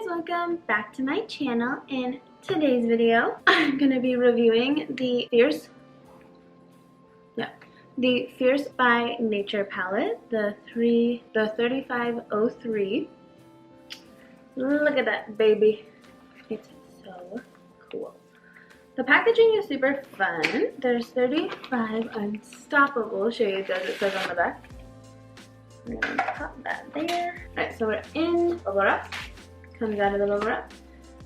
welcome back to my channel. In today's video, I'm gonna be reviewing the Fierce by Nature palette, the 3503. Look at that baby, it's so cool. The packaging is super fun. There's 35 unstoppable shades, as it says on the back. I'm gonna pop that there. Alright, so we're in bubble wrap. Comes out of the bubble wrap.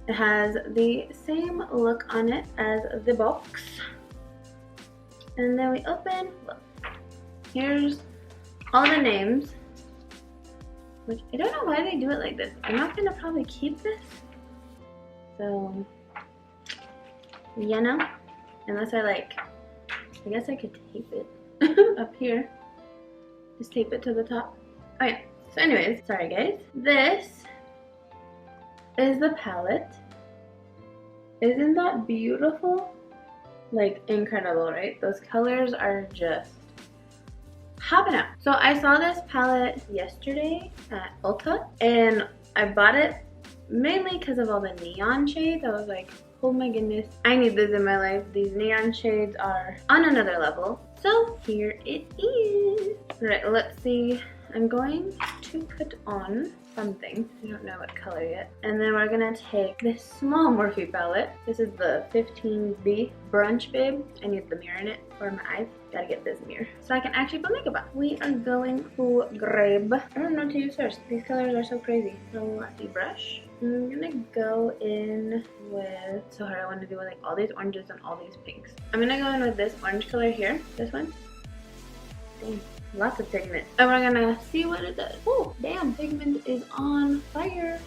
It has the same look on it as the box. And then we open, look. Here's all the names. Which I don't know why they do it like this. I'm not gonna probably keep this. So, you know, unless I guess I could tape it up here. Just tape it to the top. Oh yeah, so anyways, sorry guys. This is the palette. Isn't that beautiful? Like, incredible, right? Those colors are just popping out. So I saw this palette yesterday at Ulta, and I bought it mainly because of all the neon shades. I was like, oh my goodness, I need this in my life. These neon shades are on another level. So here it is. Right, let's see. I'm going to put on something. I don't know what color yet. And then we're gonna take this small Morphe palette. This is the 15B Brunch Babe. I need the mirror in it for my eyes. Gotta get this mirror so I can actually put makeup on. We are going to grab, I don't know what to use first. These colors are so crazy. So the brush. I'm gonna go in with, so hard, I want to do like all these oranges and all these pinks. I'm gonna go in with this orange color here, this one. Dang, lots of pigment. And we're gonna see what it does. Oh, damn, pigment is on fire.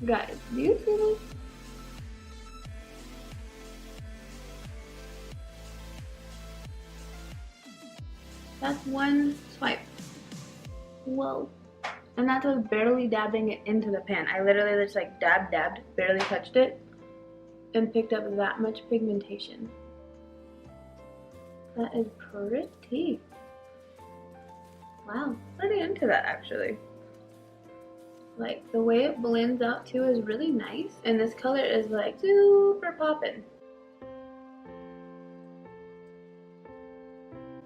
Guys, do you see this? That's one swipe. Whoa. And that's with barely dabbing it into the pan. I literally just like dabbed, barely touched it, and picked up that much pigmentation. That is pretty. Wow, pretty into that actually. Like, the way it blends out too is really nice. And this color is like super poppin'.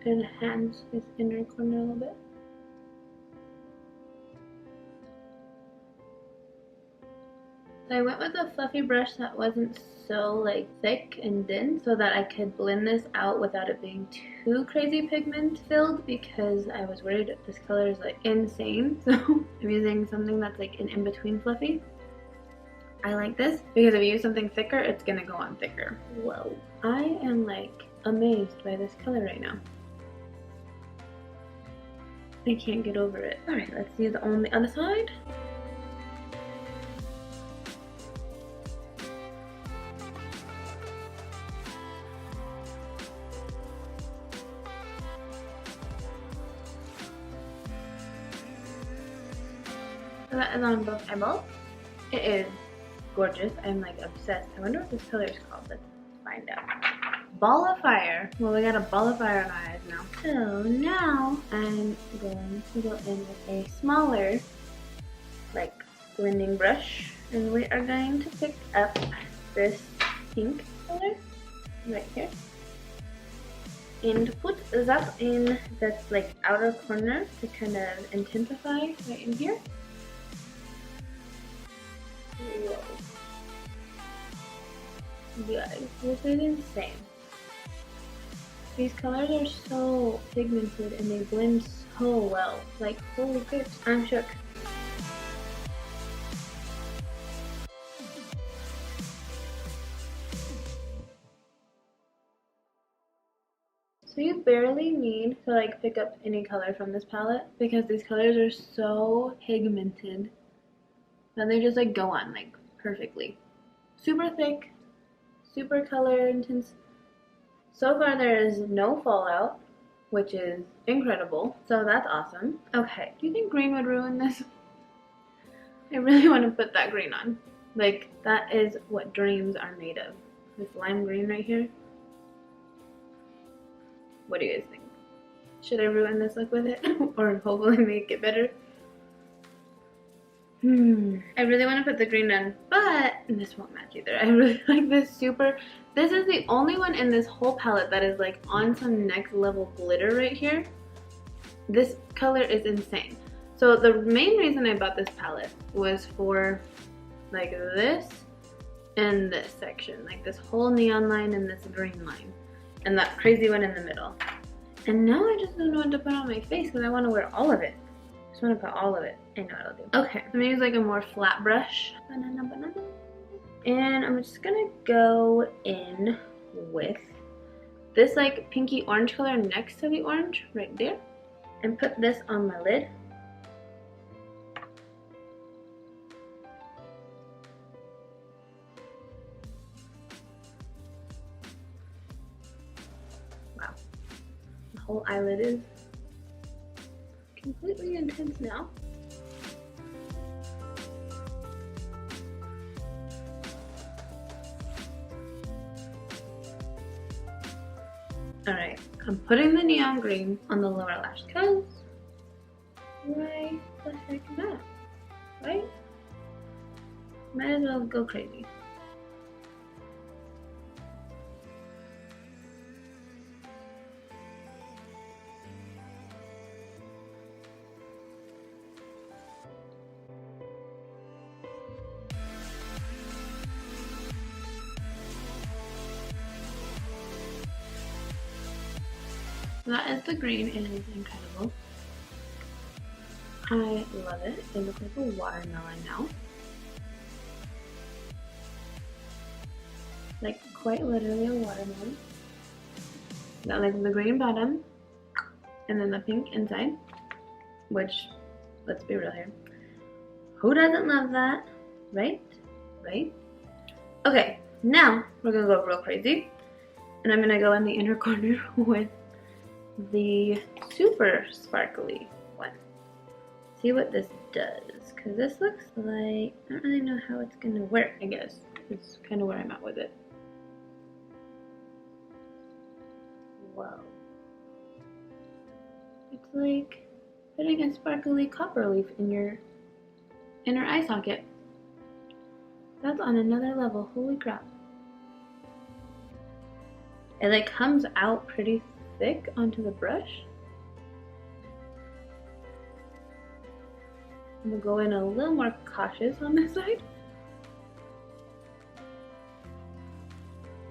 Enhance this inner corner a little bit. So I went with a fluffy brush that wasn't so like thick and dense so that I could blend this out without it being too crazy pigment filled, because I was worried this color is like insane. So I'm using something that's like an in-between fluffy. I like this because if you use something thicker, it's gonna go on thicker. Whoa. I am like amazed by this color right now. I can't get over it. Alright, let's do the on the other side. So that is on both eyeballs. It is gorgeous. I'm like obsessed. I wonder what this color is called. Let's find out. Ball of fire. Well, we got a ball of fire on our eyes now. So now I'm going to go in with a smaller, like, blending brush, and we are going to pick up this pink color right here and put that in this like outer corner to kind of intensify right in here. Whoa. Guys, this is insane. These colors are so pigmented and they blend so well. Like, holy crap, I'm shook. So you barely need to like pick up any color from this palette because these colors are so pigmented. And they just like go on like perfectly. Super thick, super color intense. So far there is no fallout, which is incredible. So that's awesome. Okay, do you think green would ruin this? I really want to put that green on. Like, that is what dreams are made of. This lime green right here. What do you guys think? Should I ruin this look with it? Or hopefully make it better? I really want to put the green on, but this won't match either. I really like this super. This is the only one in this whole palette that is like on some next level glitter right here. This color is insane. So the main reason I bought this palette was for like this and this section, like this whole neon line and this green line, and that crazy one in the middle. And now I just don't know what to put on my face because I want to wear all of it. I just want to put all of it. I know what I'll do. Okay, I'm gonna use like a more flat brush. Banana, banana. And I'm just gonna go in with this like pinky orange color next to the orange right there, and put this on my lid. Wow, the whole eyelid is completely intense now. Alright, I'm putting the neon green on the lower lash because why the heck not? Right? Might as well go crazy. That is the green. It is incredible. I love it. It looks like a watermelon now. Like quite literally a watermelon. Got like the green bottom and then the pink inside. Which, let's be real here, who doesn't love that? Right? Right? Okay, now we're gonna go real crazy. And I'm gonna go in the inner corner with the super sparkly one. See what this does, because this looks like, I don't really know how it's gonna work. I guess it's kind of where I'm at with it. Whoa, it's like putting a sparkly copper leaf in your inner eye socket. That's on another level. Holy crap. It like comes out pretty thick onto the brush. I'm gonna go in a little more cautious on this side.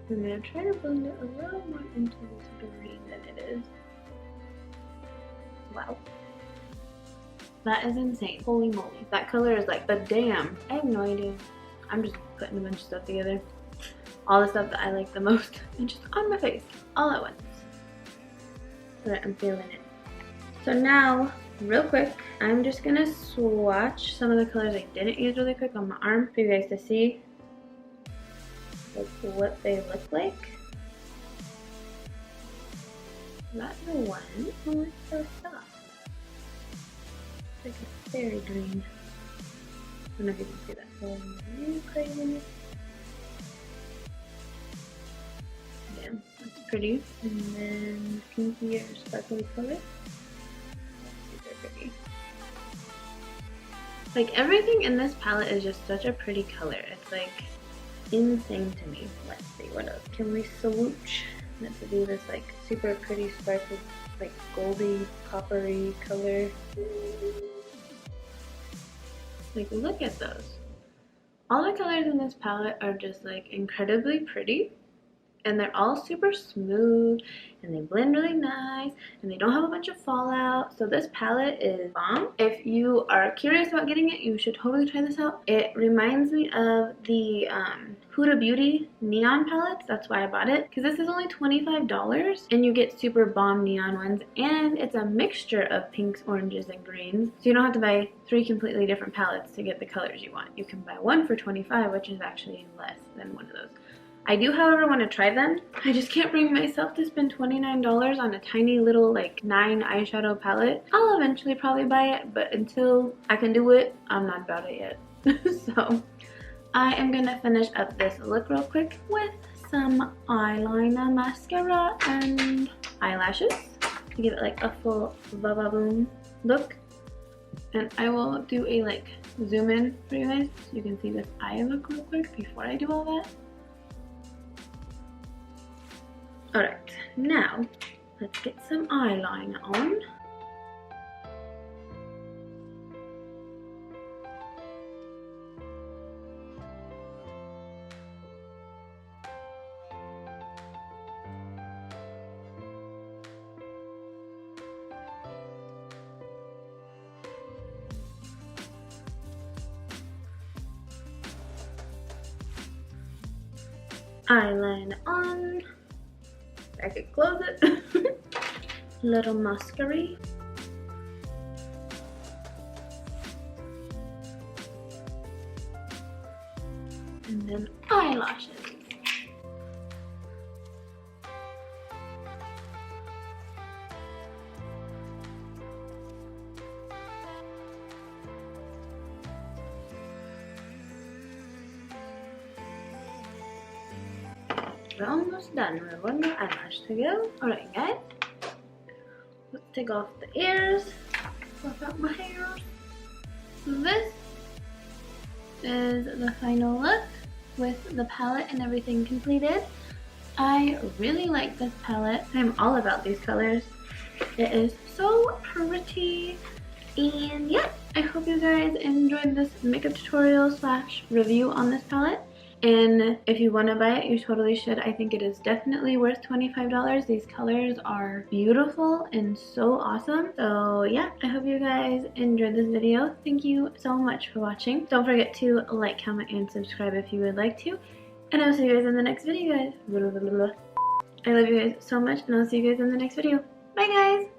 I'm gonna try to blend it a little more into this green than it is. Wow. That is insane. Holy moly. That color is like the damn. I have no idea. I'm just putting a bunch of stuff together. All the stuff that I like the most and just on my face all at once. So that I'm feeling it. So now, real quick, I'm just gonna swatch some of the colors I didn't use really quick on my arm for you guys to see like what they look like. That's the one. Oh, it's so soft. It's like a fairy green. I don't know if you can see that. So really crazy. Yeah, that's pretty. And then pinky or sparkly color. Super pretty. Like everything in this palette is just such a pretty color. It's like insane to me. Let's see what else. Can we swoosh? Let's do this like super pretty sparkly, like goldy, coppery color. Like look at those. All the colors in this palette are just like incredibly pretty. And they're all super smooth and they blend really nice and they don't have a bunch of fallout. So this palette is bomb. If you are curious about getting it, you should totally try this out. It reminds me of the Huda Beauty neon palettes. That's why I bought it, because this is only $25 and you get super bomb neon ones, and it's a mixture of pinks, oranges, and greens. So you don't have to buy 3 completely different palettes to get the colors you want. You can buy one for $25, which is actually less than one of those. I do, however, want to try them. I just can't bring myself to spend $29 on a tiny little like 9 eyeshadow palette. I'll eventually probably buy it, but until I can do it, I'm not about it yet. So I am gonna finish up this look real quick with some eyeliner, mascara, and eyelashes to give it like a full ba-ba-boom look. And I will do a like zoom in for you guys so you can see this eye look real quick before I do all that. Alright, now let's get some eyeliner on. Eyeliner on. I could close it. Little mascara. And then eyelashes. We're almost done. We have one more eyelash to go. Alright guys, let's take off the ears, fluff out my hair. So this is the final look with the palette and everything completed. I really like this palette. I'm all about these colors. It is so pretty. And yeah, I hope you guys enjoyed this makeup tutorial slash review on this palette. And if you want to buy it, you totally should. I think it is definitely worth $25. These colors are beautiful and so awesome. So yeah, I hope you guys enjoyed this video. Thank you so much for watching. Don't forget to like, comment, and subscribe if you would like to. And I'll see you guys in the next video, guys. I love you guys so much, and I'll see you guys in the next video. Bye, guys!